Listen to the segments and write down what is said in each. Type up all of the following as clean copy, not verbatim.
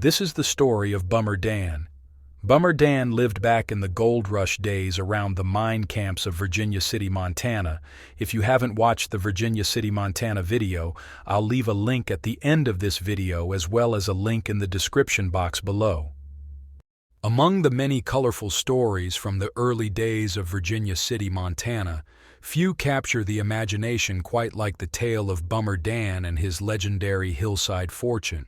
This is the story of Bummer Dan. Bummer Dan lived back in the gold rush days around the mine camps of Virginia City, Montana. If you haven't watched the Virginia City, Montana video, I'll leave a link at the end of this video as well as a link in the description box below. Among the many colorful stories from the early days of Virginia City, Montana, few capture the imagination quite like the tale of Bummer Dan and his legendary hillside fortune.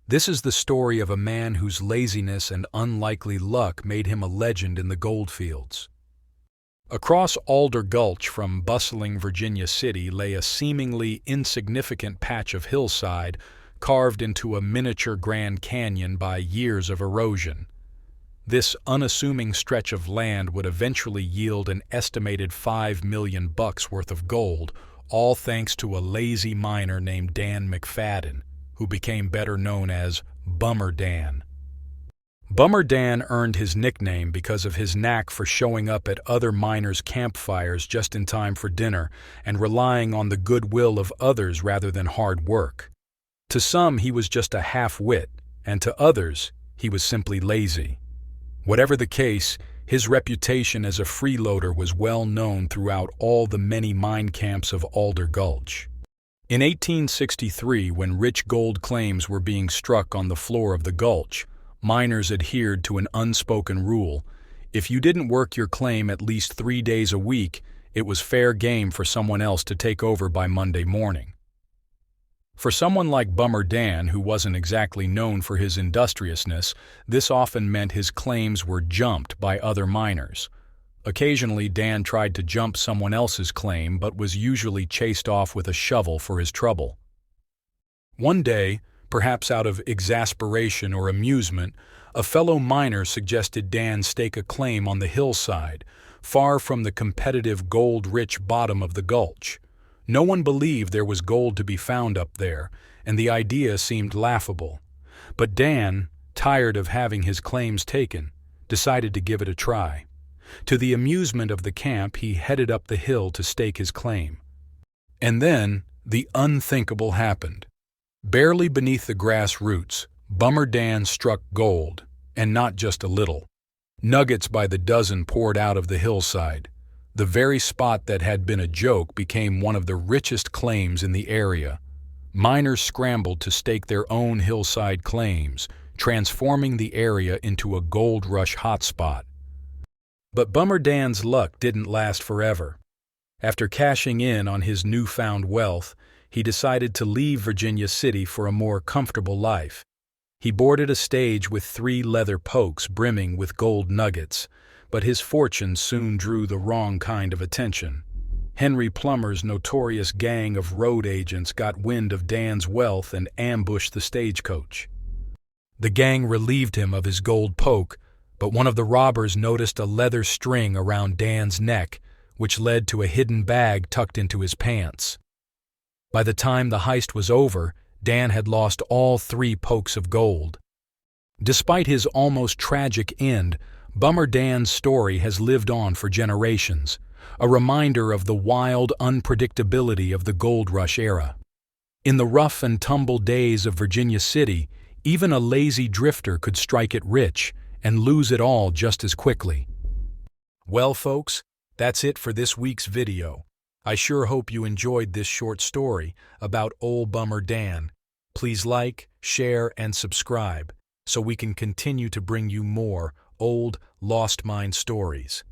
This is the story of a man whose laziness and unlikely luck made him a legend in the goldfields. Across Alder Gulch from bustling Virginia City lay a seemingly insignificant patch of hillside carved into a miniature Grand Canyon by years of erosion. This unassuming stretch of land would eventually yield an estimated $5 million worth of gold, all thanks to a lazy miner named Dan McFadden, who became better known as Bummer Dan. Bummer Dan earned his nickname because of his knack for showing up at other miners' campfires just in time for dinner and relying on the goodwill of others rather than hard work. To some, he was just a half-wit, and to others, he was simply lazy. Whatever the case, his reputation as a freeloader was well known throughout all the many mine camps of Alder Gulch. In 1863, when rich gold claims were being struck on the floor of the gulch, miners adhered to an unspoken rule. If you didn't work your claim at least 3 days a week, it was fair game for someone else to take over by Monday morning. For someone like Bummer Dan, who wasn't exactly known for his industriousness, this often meant his claims were jumped by other miners. Occasionally, Dan tried to jump someone else's claim, but was usually chased off with a shovel for his trouble. One day, perhaps out of exasperation or amusement, a fellow miner suggested Dan stake a claim on the hillside, far from the competitive gold-rich bottom of the gulch. No one believed there was gold to be found up there, and the idea seemed laughable. But Dan, tired of having his claims taken, decided to give it a try. To the amusement of the camp, he headed up the hill to stake his claim. And then, the unthinkable happened. Barely beneath the grass roots, Bummer Dan struck gold, and not just a little. Nuggets by the dozen poured out of the hillside. The very spot that had been a joke became one of the richest claims in the area. Miners scrambled to stake their own hillside claims, transforming the area into a gold rush hotspot. But Bummer Dan's luck didn't last forever. After cashing in on his newfound wealth, he decided to leave Virginia City for a more comfortable life. He boarded a stage with 3 leather pokes brimming with gold nuggets, but his fortune soon drew the wrong kind of attention. Henry Plummer's notorious gang of road agents got wind of Dan's wealth and ambushed the stagecoach. The gang relieved him of his gold poke, but one of the robbers noticed a leather string around Dan's neck, which led to a hidden bag tucked into his pants. By the time the heist was over, Dan had lost all 3 pokes of gold. Despite his almost tragic end, Bummer Dan's story has lived on for generations, a reminder of the wild unpredictability of the gold rush era. In the rough and tumble days of Virginia City, even a lazy drifter could strike it rich and lose it all just as quickly. Well, folks, that's it for this week's video. I sure hope you enjoyed this short story about old Bummer Dan. Please like, share, and subscribe so we can continue to bring you more old, lost mine stories.